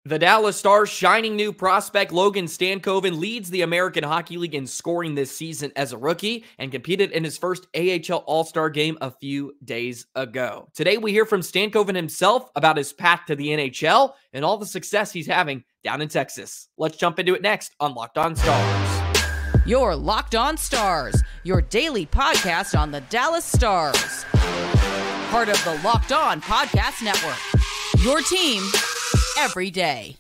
The Dallas Stars' shining new prospect Logan Stankoven leads the American Hockey League in scoring this season as a rookie and competed in his first AHL All-Star game a few days ago. Today, we hear from Stankoven himself about his path to the NHL and all the success he's having down in Texas. Let's jump into it next on Locked On Stars. Your Locked On Stars, your daily podcast on the Dallas Stars. Part of the Locked On Podcast Network. Your team every day.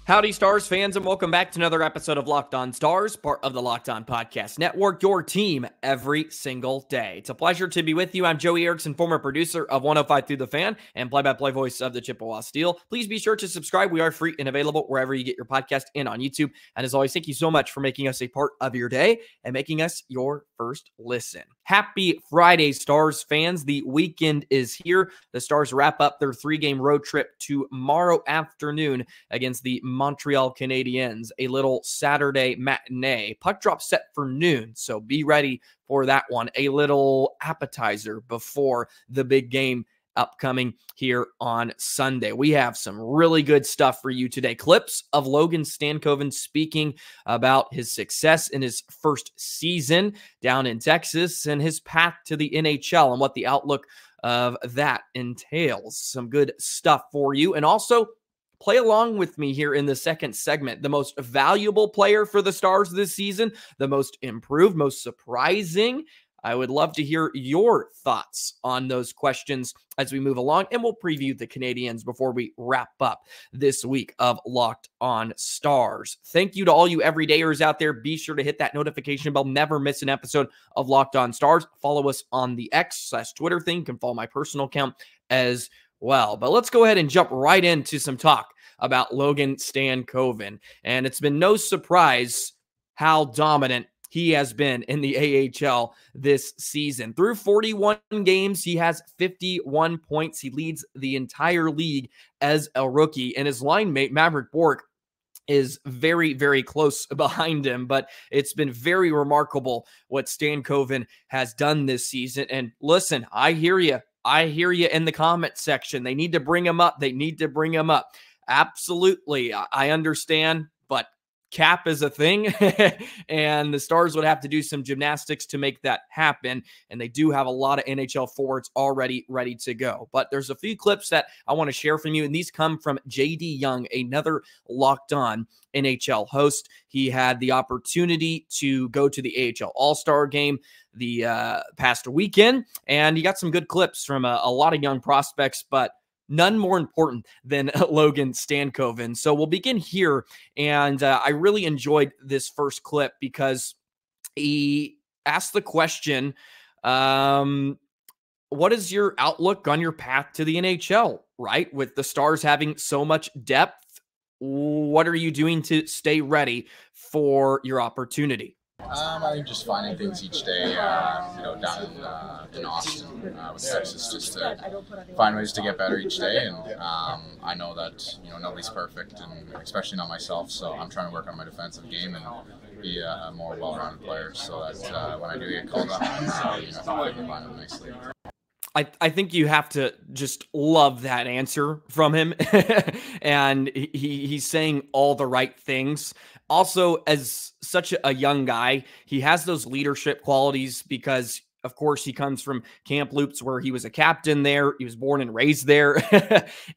Howdy, Stars fans, and welcome back to another episode of Locked On Stars, part of the Locked On Podcast Network, your team every single day. It's a pleasure to be with you. I'm Joey Erickson, former producer of 105 Through the Fan and play-by-play voice of the Chippewa Steel. Please be sure to subscribe. We are free and available wherever you get your podcast and on YouTube. And as always, thank you so much for making us a part of your day and making us your first listen. Happy Friday, Stars fans. The weekend is here. The Stars wrap up their 3-game road trip tomorrow afternoon against the Montreal Canadiens, a little Saturday matinee. Puck drop set for noon, so be ready for that one. A little appetizer before the big game upcoming here on Sunday. We have some really good stuff for you today. Clips of Logan Stankoven speaking about his success in his first season down in Texas and his path to the NHL and what the outlook of that entails. Some good stuff for you. And also, play along with me here in the second segment. The most valuable player for the Stars this season, the most improved, most surprising. I would love to hear your thoughts on those questions as we move along, and we'll preview the Canadiens before we wrap up this week of Locked On Stars. Thank you to all you everydayers out there. Be sure to hit that notification bell. Never miss an episode of Locked On Stars. Follow us on the X/Twitter thing. You can follow my personal account as well. But let's go ahead and jump right into some talk about Logan Stankoven. And it's been no surprise how dominant he has been in the AHL this season. Through 41 games, he has 51 points. He leads the entire league as a rookie. And his line mate, Maverick Bourque, is very, very close behind him. But it's been very remarkable what Stankoven has done this season. And listen, I hear you. I hear you in the comment section. They need to bring him up. They need to bring him up. Absolutely. I understand, but cap is a thing, and the Stars would have to do some gymnastics to make that happen, and they do have a lot of NHL forwards already ready to go. But there's a few clips that I want to share from you, and these come from J.D. Young, another Locked On NHL host. He had the opportunity to go to the AHL All-Star game the past weekend, and he got some good clips from a lot of young prospects, but none more important than Logan Stankoven. So we'll begin here, and I really enjoyed this first clip because he asked the question, what is your outlook on your path to the NHL, right? With the Stars having so much depth, what are you doing to stay ready for your opportunity? I think just finding things each day, down in Austin with Texas, just to find ways to get better each day. And I know that nobody's perfect, and especially not myself. So I'm trying to work on my defensive game and be a more well-rounded player, so that when I do get called up, I can line up nicely. I think you have to just love that answer from him. And he's saying all the right things. Also, as such a young guy, he has those leadership qualities because, of course, he comes from Kamloops where he was a captain there. He was born and raised there.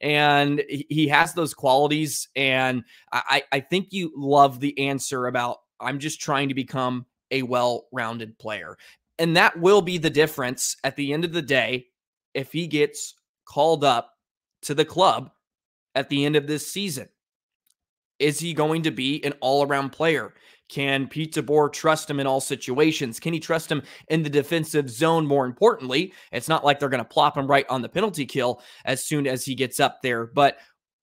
And he has those qualities. And I think you love the answer about, I'm just trying to become a well-rounded player. And that will be the difference at the end of the day if he gets called up to the club at the end of this season. Is he going to be an all-around player? Can Pete DeBoer trust him in all situations? Can he trust him in the defensive zone? More importantly, it's not like they're going to plop him right on the penalty kill as soon as he gets up there. But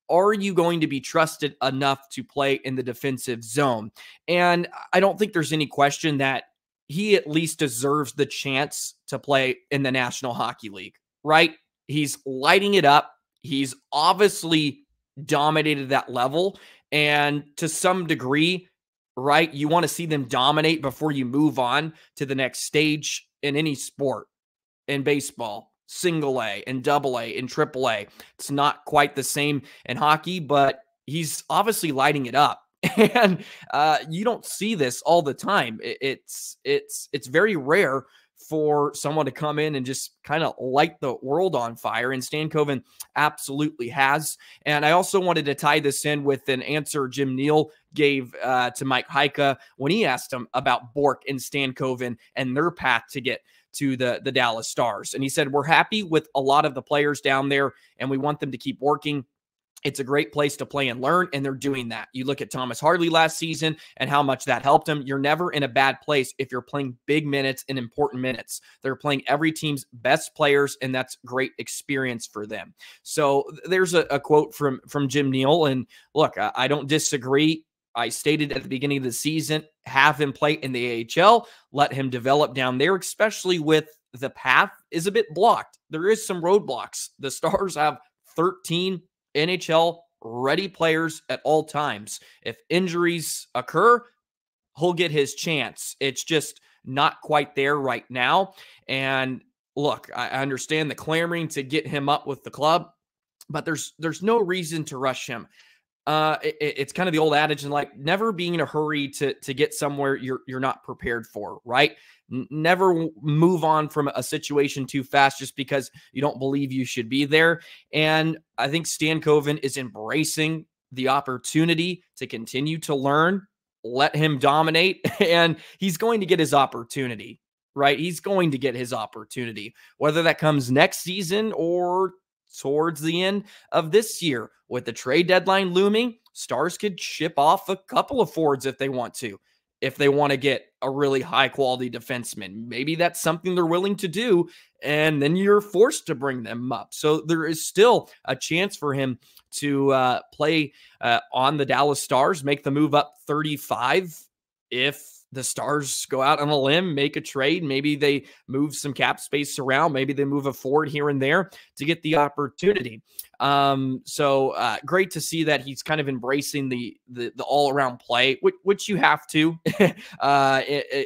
are you going to be trusted enough to play in the defensive zone? And I don't think there's any question that he at least deserves the chance to play in the National Hockey League, right? He's lighting it up. He's obviously dominated that level. And to some degree, right? You want to see them dominate before you move on to the next stage in any sport, in baseball, single A and double A and triple A. It's not quite the same in hockey, but he's obviously lighting it up. And you don't see this all the time. It's very rare for someone to come in and just kind of light the world on fire. And Stankoven absolutely has. And I also wanted to tie this in with an answer Jim Neal gave to Mike Heika when he asked him about Bork and Stankoven and their path to get to the Dallas Stars. And he said, we're happy with a lot of the players down there, and we want them to keep working. It's a great place to play and learn, and they're doing that. You look at Thomas Harley last season and how much that helped him. You're never in a bad place if you're playing big minutes and important minutes. They're playing every team's best players, and that's great experience for them. So there's a quote from Jim Neal, and look, I don't disagree. I stated at the beginning of the season, have him play in the AHL, let him develop down there, especially with the path is a bit blocked. There is some roadblocks. The Stars have 13 NHL ready players at all times. If injuries occur, he'll get his chance. It's just not quite there right now. And look, I understand the clamoring to get him up with the club, but there's no reason to rush him. It's kind of the old adage, and like never be in a hurry to get somewhere you're not prepared for, right? Never move on from a situation too fast just because you don't believe you should be there. And I think Stankoven is embracing the opportunity to continue to learn, let him dominate, and he's going to get his opportunity, right? He's going to get his opportunity, whether that comes next season or towards the end of this year. With the trade deadline looming, Stars could ship off a couple of forwards if they want to. If they want to get a really high-quality defenseman, maybe that's something they're willing to do, and then you're forced to bring them up. So there is still a chance for him to play on the Dallas Stars, make the move up 35 if the Stars go out on a limb, make a trade. Maybe they move some cap space around. Maybe they move a forward here and there to get the opportunity. So great to see that he's kind of embracing the all-around play, which you have to,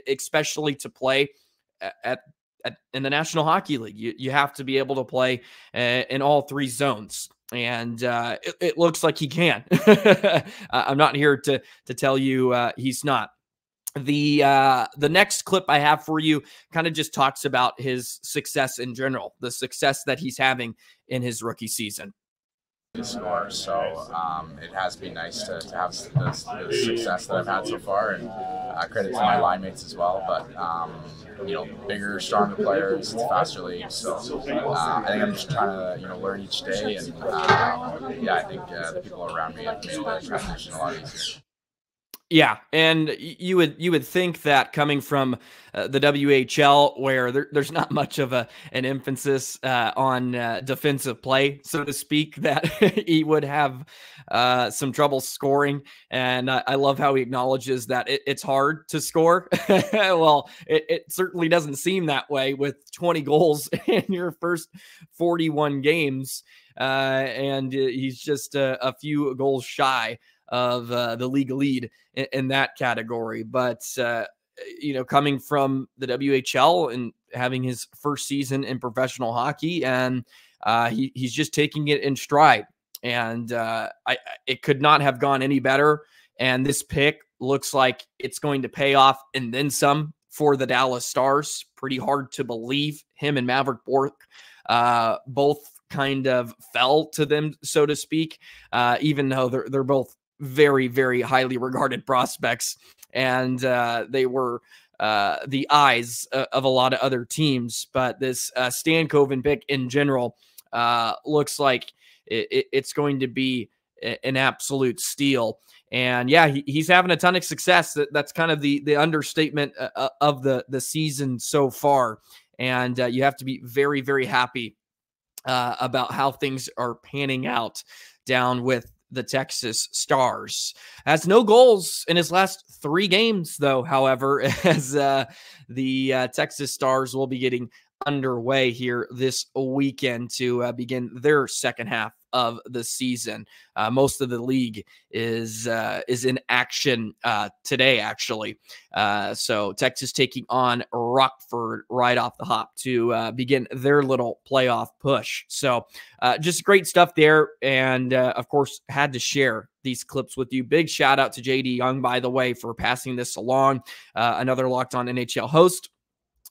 especially to play in the National Hockey League. You have to be able to play in all three zones. And it looks like he can. I'm not here to tell you he's not. The next clip I have for you kind of just talks about his success in general, the success that he's having in his rookie season. Score, so it has been nice to have the success that I've had so far, and credit to my line mates as well. But you know, bigger, stronger players, it's a faster league, so I think I'm just trying to learn each day, and yeah, I think the people around me have made the transition a lot easier. Yeah, and you would think that coming from the WHL, where there's not much of an emphasis on defensive play, so to speak, that he would have some trouble scoring. And I love how he acknowledges that it's hard to score. Well, it certainly doesn't seem that way with 20 goals in your first 41 games, and he's just a few goals shy of the league lead in that category. But, coming from the WHL and having his first season in professional hockey, and he's just taking it in stride. And it could not have gone any better. And this pick looks like it's going to pay off and then some for the Dallas Stars. Pretty hard to believe him and Maverick Bork both kind of fell to them, so to speak, even though they're both very, very highly regarded prospects, and they were the eyes of a lot of other teams. But this Stankoven pick in general looks like it's going to be an absolute steal. And yeah, he's having a ton of success. That's kind of the understatement of the season so far. And you have to be very, very happy about how things are panning out down with the Texas Stars. Has no goals in his last 3 games, though, however, as the Texas Stars will be getting underway here this weekend to begin their second half of the season. Most of the league is in action today, actually. So Texas taking on Rockford right off the hop to begin their little playoff push. So just great stuff there. And of course, had to share these clips with you. Big shout out to JD Young, by the way, for passing this along. Another Locked On NHL host.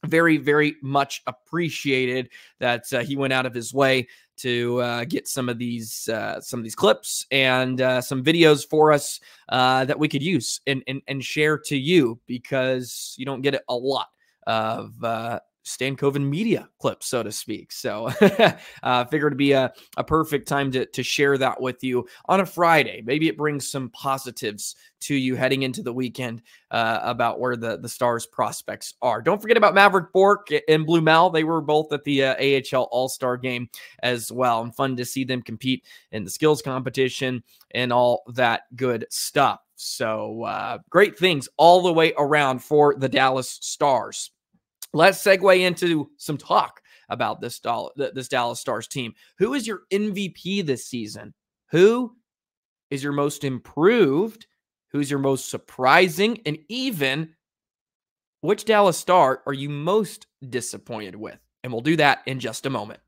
Very, very much appreciated that he went out of his way to get some of these clips and some videos for us that we could use and share to you, because you don't get a lot of Stankoven media clips, so to speak. So figured to be a perfect time to share that with you on a Friday. Maybe it brings some positives to you heading into the weekend about where the Stars prospects are. Don't forget about Maverick Bork and Blue Mel. They were both at the AHL All-Star game as well, and fun to see them compete in the skills competition and all that good stuff. So great things all the way around for the Dallas Stars. Let's segue into some talk about this Dallas Stars team. Who is your MVP this season? Who is your most improved? Who's your most surprising? And even which Dallas Star are you most disappointed with? And we'll do that in just a moment.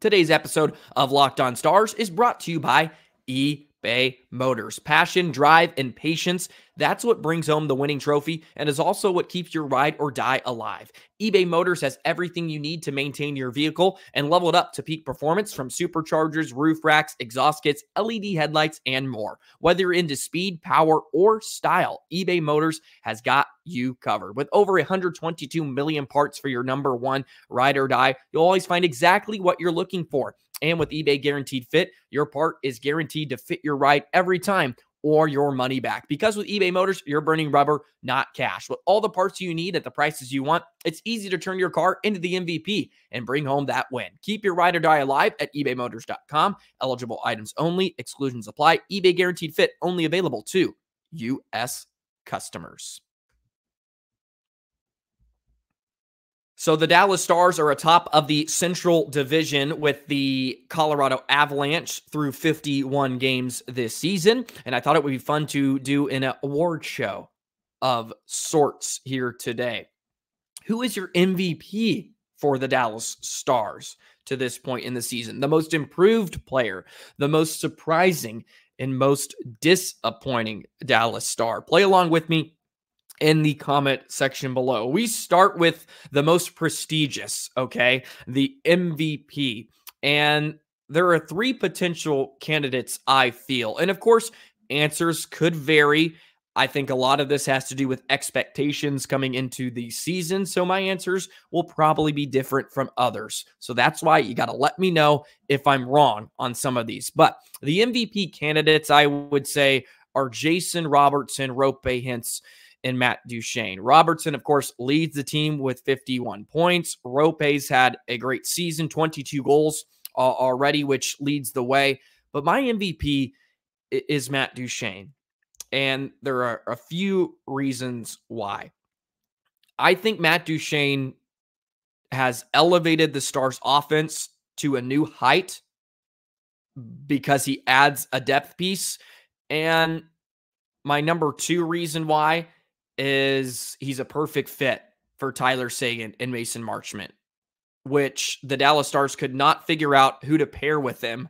Today's episode of Locked On Stars is brought to you by eBay Motors. Passion, drive, and patience. That's what brings home the winning trophy and is also what keeps your ride or die alive. eBay Motors has everything you need to maintain your vehicle and level it up to peak performance, from superchargers, roof racks, exhaust kits, LED headlights, and more. Whether you're into speed, power, or style, eBay Motors has got you covered. With over 122 million parts for your number one ride or die, you'll always find exactly what you're looking for. And with eBay Guaranteed Fit, your part is guaranteed to fit your ride every time or your money back. Because with eBay Motors, you're burning rubber, not cash. With all the parts you need at the prices you want, it's easy to turn your car into the MVP and bring home that win. Keep your ride or die alive at ebaymotors.com. Eligible items only. Exclusions apply. eBay Guaranteed Fit only available to U.S. customers. So the Dallas Stars are atop of the Central Division with the Colorado Avalanche through 51 games this season. And I thought it would be fun to do an award show of sorts here today. Who is your MVP for the Dallas Stars to this point in the season? The most improved player, the most surprising, and most disappointing Dallas Star? Play along with me in the comment section below. We start with the most prestigious, okay? The MVP. And there are three potential candidates, I feel. And of course, answers could vary. I think a lot of this has to do with expectations coming into the season. So my answers will probably be different from others. So that's why you got to let me know if I'm wrong on some of these. But the MVP candidates, I would say, are Jason Robertson, Roope Hintz, and Matt Duchene. Robertson, of course, leads the team with 51 points. Roope's had a great season, 22 goals already, which leads the way. But my MVP is Matt Duchene. And there are a few reasons why. I think Matt Duchene has elevated the Stars' offense to a new height because he adds a depth piece. And my number two reason why is he's a perfect fit for Tyler Seguin and Mason Marchment, which the Dallas Stars could not figure out who to pair with him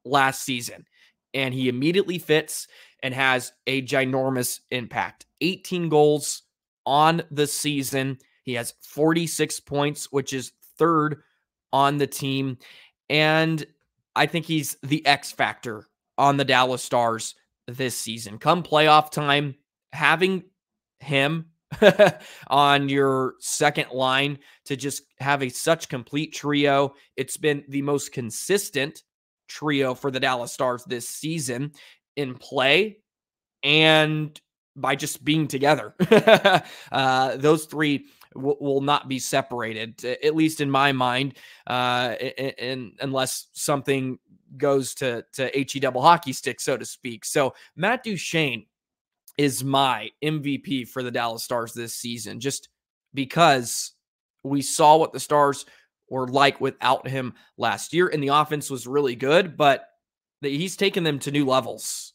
last season. And he immediately fits and has a ginormous impact. 18 goals on the season. He has 46 points, which is third on the team. And I think he's the X factor on the Dallas Stars this season. Come playoff time, having him on your second line to just have such complete trio. It's been the most consistent trio for the Dallas Stars this season in play and by just being together. Those three will not be separated, at least in my mind, unless something goes to HE double hockey stick, so to speak. So Matt Duchene is my MVP for the Dallas Stars this season, just because we saw what the Stars were like without him last year. And the offense was really good, but he's taken them to new levels.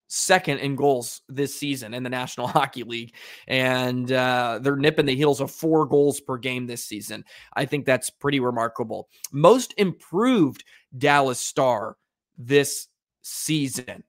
Second in goals this season in the National Hockey League. And they're nipping the heels of 4 goals per game this season. I think that's pretty remarkable. Most improved Dallas Star this season.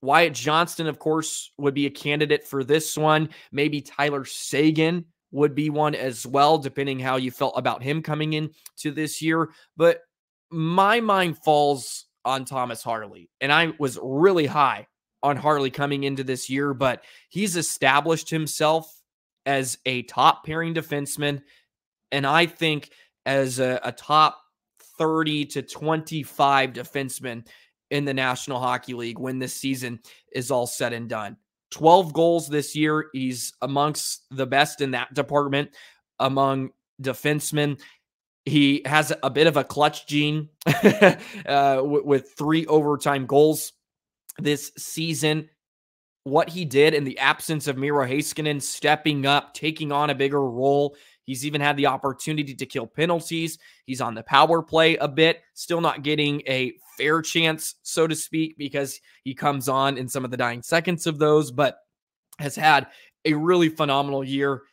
Wyatt Johnston, of course, would be a candidate for this one. Maybe Tyler Seguin would be one as well, depending how you felt about him coming in to this year. But my mind falls on Thomas Harley. And I was really high on Harley coming into this year, but he's established himself as a top pairing defenseman. And I think as a top 30 to 25 defenseman in the National Hockey League when this season is all said and done. 12 goals this year. He's amongst the best in that department among defensemen. He has a bit of a clutch gene with 3 overtime goals this season. What he did in the absence of Miro Heiskanen, stepping up, taking on a bigger role. He's even had the opportunity to kill penalties. He's on the power play a bit, still not getting a fair chance, so to speak, because he comes on in some of the dying seconds of those, but has had a really phenomenal year.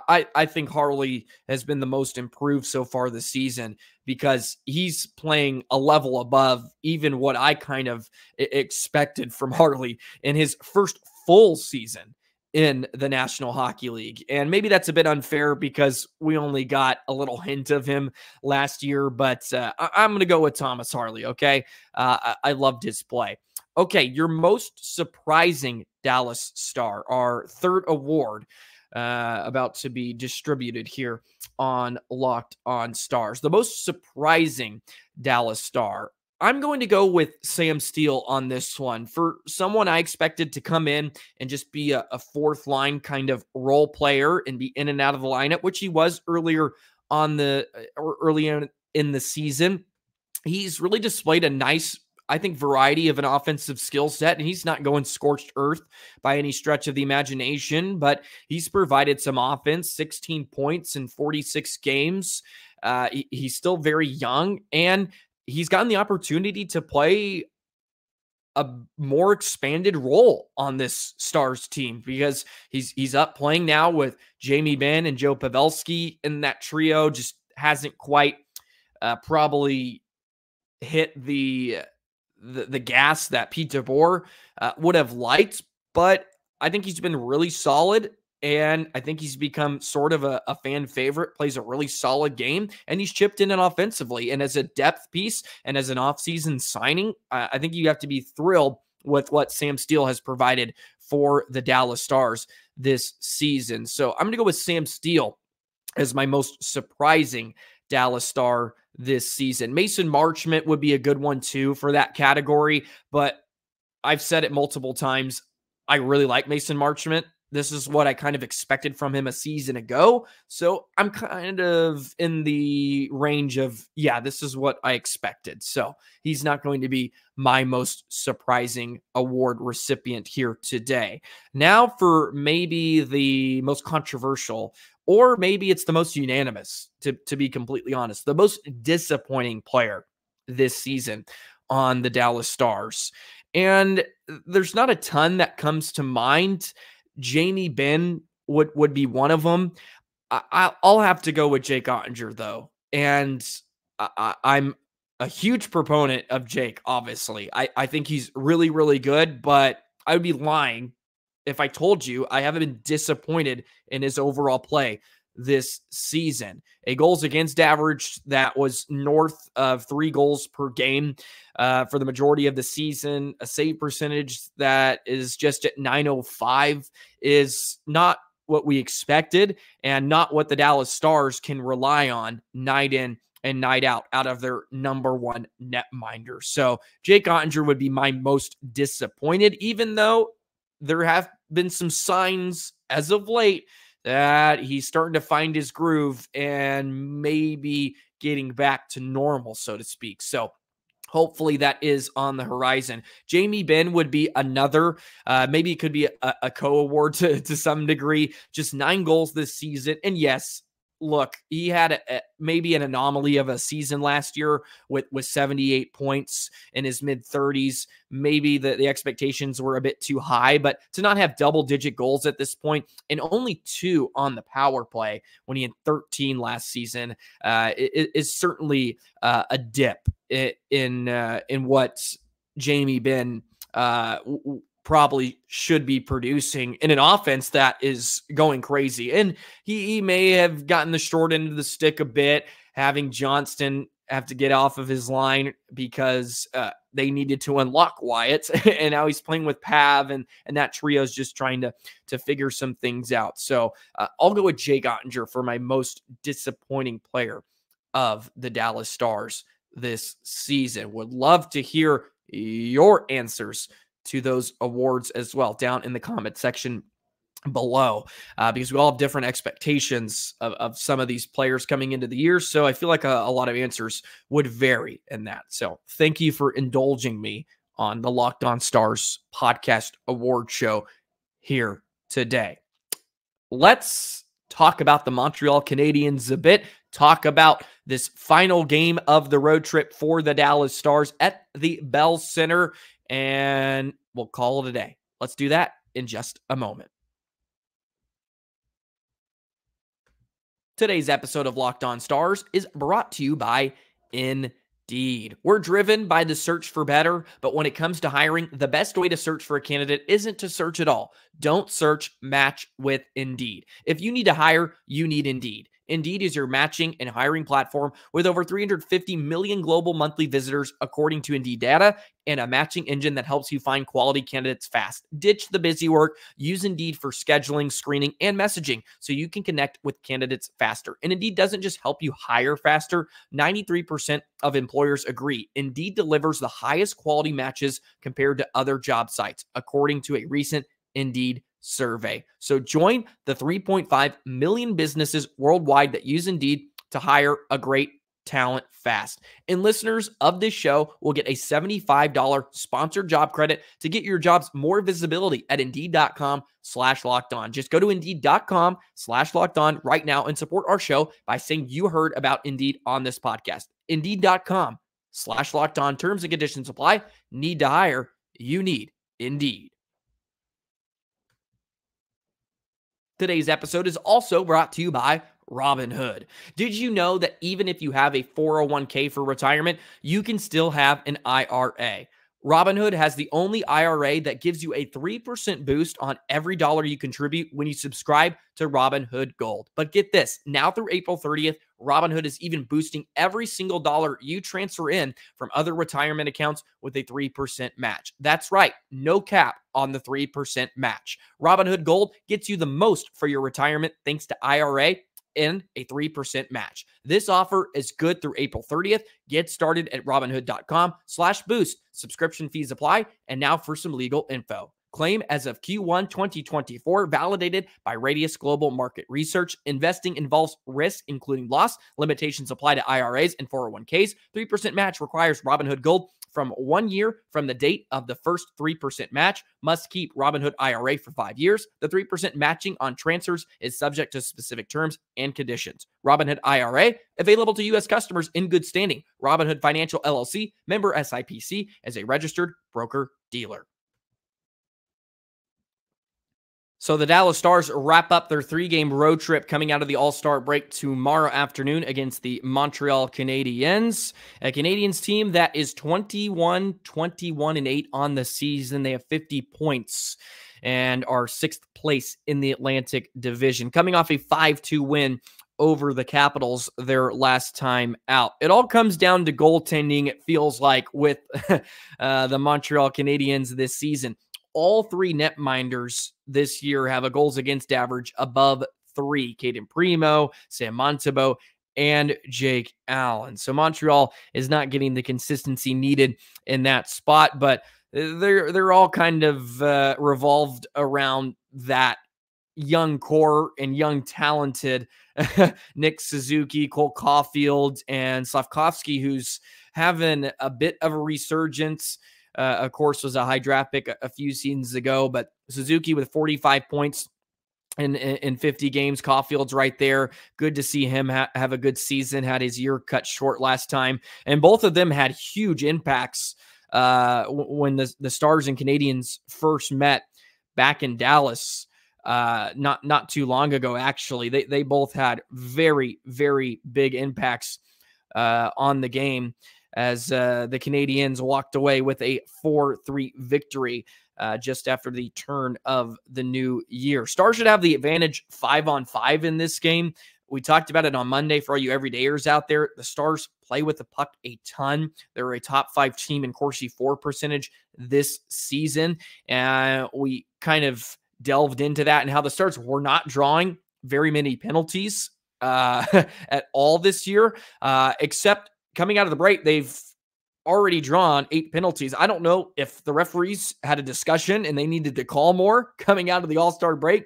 I think Harley has been the most improved so far this season because he's playing a level above even what I kind of expected from Harley in his first full season in the National Hockey League. And maybe that's a bit unfair because we only got a little hint of him last year, but I'm going to go with Thomas Harley, okay? I loved his play. Okay, your most surprising Dallas Star, our third award, about to be distributed here on Locked On Stars. The most surprising Dallas Star. I'm going to go with Sam Steele on this one. For someone I expected to come in and just be a fourth line kind of role player and be in and out of the lineup, which he was earlier in the season. He's really displayed a nice, I think, variety of an offensive skill set, and he's not going scorched earth by any stretch of the imagination, but he's provided some offense, 16 points in 46 games. He's still very young, and he's gotten the opportunity to play a more expanded role on this Stars team because he's up playing now with Jamie Benn and Joe Pavelski in that trio. Just hasn't quite probably hit the gas that Pete DeBoer would have liked, but I think he's been really solid, and I think he's become sort of a fan favorite, plays a really solid game, and he's chipped in offensively. And as a depth piece and as an offseason signing, I think you have to be thrilled with what Sam Steele has provided for the Dallas Stars this season. So I'm going to go with Sam Steele as my most surprising Dallas Star this season. Mason Marchment would be a good one too for that category, but I've said it multiple times. I really like Mason Marchment. This is what I kind of expected from him a season ago. So I'm kind of in the range of, yeah, this is what I expected. So he's not going to be my most surprising award recipient here today. Now for maybe the most controversial, or maybe it's the most unanimous, to be completely honest, the most disappointing player this season on the Dallas Stars. And there's not a ton that comes to mind. Jamie Benn would be one of them. I'll have to go with Jake Ottinger, though. And I'm a huge proponent of Jake, obviously. I think he's really, really good, but I would be lying if I told you I haven't been disappointed in his overall play this season. A goals against average that was north of 3 goals per game for the majority of the season. A save percentage that is just at .905 is not what we expected and not what the Dallas Stars can rely on night in and night out of their number one netminder. So Jake Ottinger would be my most disappointed, even though there have been some signs as of late that he's starting to find his groove and maybe getting back to normal, so to speak. So hopefully that is on the horizon. Jamie Benn would be another, maybe it could be a co-award to some degree, just 9 goals this season. And yes, look, he had maybe an anomaly of a season last year with 78 points in his mid-30s. Maybe the expectations were a bit too high, but to not have double-digit goals at this point and only 2 on the power play when he had 13 last season is certainly a dip in what Jamie Benn probably should be producing in an offense that is going crazy. And he may have gotten the short end of the stick a bit, having Johnston have to get off of his line because they needed to unlock Wyatt. And now he's playing with Pav, and that trio is just trying to figure some things out. So I'll go with Jake Ottinger for my most disappointing player of the Dallas Stars this season. Would love to hear your answers to those awards as well down in the comment section below, because we all have different expectations of some of these players coming into the year. So I feel like a lot of answers would vary in that. So thank you for indulging me on the Locked On Stars podcast award show here today. Let's talk about the Montreal Canadiens a bit. Talk about this final game of the road trip for the Dallas Stars at the Bell Center, and we'll call it a day. Let's do that in just a moment. Today's episode of Locked On Stars is brought to you by Indeed. We're driven by the search for better, but when it comes to hiring, the best way to search for a candidate isn't to search at all. Don't search, match with Indeed. If you need to hire, you need Indeed. Indeed is your matching and hiring platform with over 350 million global monthly visitors, according to Indeed data, and a matching engine that helps you find quality candidates fast. Ditch the busy work. Use Indeed for scheduling, screening, and messaging so you can connect with candidates faster. And Indeed doesn't just help you hire faster. 93% of employers agree Indeed delivers the highest quality matches compared to other job sites, according to a recent Indeed survey. So join the 3.5 million businesses worldwide that use Indeed to hire a great talent fast. And listeners of this show will get a $75 sponsored job credit to get your jobs more visibility at Indeed.com/lockedon. Just go to Indeed.com/lockedon right now and support our show by saying you heard about Indeed on this podcast. Indeed.com/lockedon. Terms and conditions apply. Need to hire? You need Indeed. Today's episode is also brought to you by Robinhood. Did you know that even if you have a 401k for retirement, you can still have an IRA? Robinhood has the only IRA that gives you a 3% boost on every dollar you contribute when you subscribe to Robinhood Gold. But get this, now through April 30th, Robinhood is even boosting every single dollar you transfer in from other retirement accounts with a 3% match. That's right, no cap on the 3% match. Robinhood Gold gets you the most for your retirement thanks to IRA and a 3% match. This offer is good through April 30th. Get started at Robinhood.com/boost. Subscription fees apply. And now for some legal info. Claim as of Q1 2024, validated by Radius Global Market Research. Investing involves risk, including loss. Limitations apply to IRAs and 401ks. 3% match requires Robinhood Gold from 1 year from the date of the first 3% match. Must keep Robinhood IRA for 5 years. The 3% matching on transfers is subject to specific terms and conditions. Robinhood IRA, available to U.S. customers in good standing. Robinhood Financial LLC, member SIPC, as a registered broker-dealer. So the Dallas Stars wrap up their 3-game road trip coming out of the All-Star break tomorrow afternoon against the Montreal Canadiens, a Canadiens team that is 21-21-8 on the season. They have 50 points and are 6th place in the Atlantic Division, coming off a 5-2 win over the Capitals their last time out. It all comes down to goaltending, it feels like, with the Montreal Canadiens this season. All 3 netminders this year have a goals against average above 3. Caden Primo, Sam Montembeault, and Jake Allen. So Montreal is not getting the consistency needed in that spot, but they're all kind of revolved around that young core and young talented Nick Suzuki, Cole Caufield, and Slavkovsky, who's having a bit of a resurgence. Of course, was a high draft pick a few seasons ago, but Suzuki with 45 points in 50 games. Caufield's right there. Good to see him have a good season. Had his year cut short last time. And both of them had huge impacts when the Stars and Canadiens first met back in Dallas not too long ago, actually. They both had very, very big impacts on the game as the Canadiens walked away with a 4-3 victory just after the turn of the new year. Stars should have the advantage 5-on-5 in this game. We talked about it on Monday for all you everydayers out there. The Stars play with the puck a ton. They're a top 5 team in Corsi for percentage this season. And we kind of delved into that and how the Stars were not drawing very many penalties at all this year, except coming out of the break, they've already drawn 8 penalties. I don't know if the referees had a discussion and they needed to call more coming out of the All-Star break.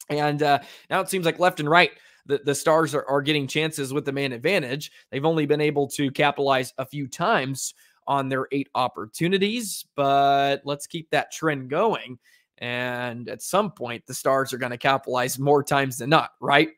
And now it seems like left and right, the Stars are getting chances with the man advantage. They've only been able to capitalize a few times on their 8 opportunities, but let's keep that trend going. And at some point, the Stars are going to capitalize more times than not, right?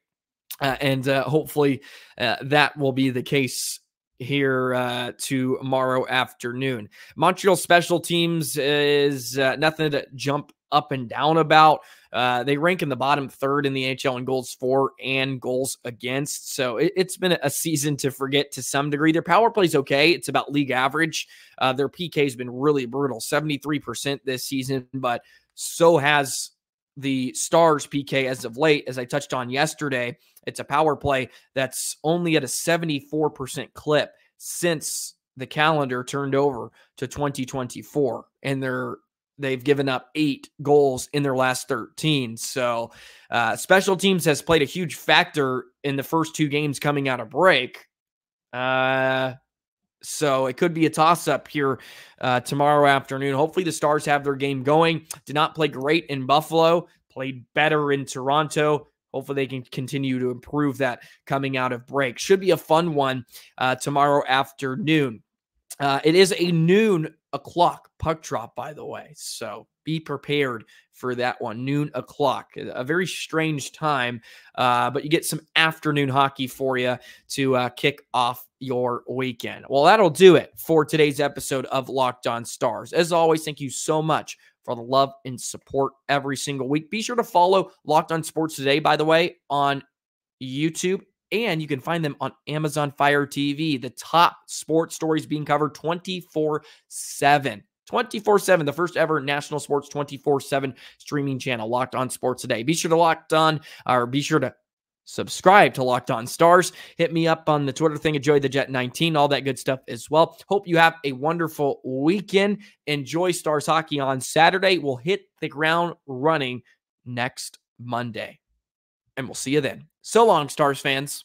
And hopefully that will be the case here tomorrow afternoon. Montreal special teams is nothing to jump up and down about. They rank in the bottom 3rd in the NHL in goals for and goals against. So it's been a season to forget to some degree. Their power play is okay. It's about league average. Their PK has been really brutal, 73% this season, but so has the Stars PK as of late. As I touched on yesterday, it's a power play that's only at a 74% clip since the calendar turned over to 2024. And they've given up 8 goals in their last 13. So special teams has played a huge factor in the first 2 games coming out of break. So it could be a toss-up here tomorrow afternoon. Hopefully the Stars have their game going. Did not play great in Buffalo. Played better in Toronto. Hopefully they can continue to improve that coming out of break. Should be a fun one tomorrow afternoon. It is a noon o'clock puck drop, by the way. So be prepared for that one, noon o'clock. A very strange time, but you get some afternoon hockey for you to kick off your weekend. Well, that'll do it for today's episode of Locked On Stars. As always, thank you so much for the love and support every single week. Be sure to follow Locked On Sports Today, by the way, on YouTube. And you can find them on Amazon Fire TV, the top sports stories being covered 24/7. 24/7, the first ever national sports 24/7 streaming channel, Locked On Sports Today. Be sure to subscribe to Locked On Stars. Hit me up on the Twitter thing at JoeyTheJet19, all that good stuff as well. Hope you have a wonderful weekend. Enjoy Stars hockey on Saturday. We'll hit the ground running next Monday. And we'll see you then. So long, Stars fans.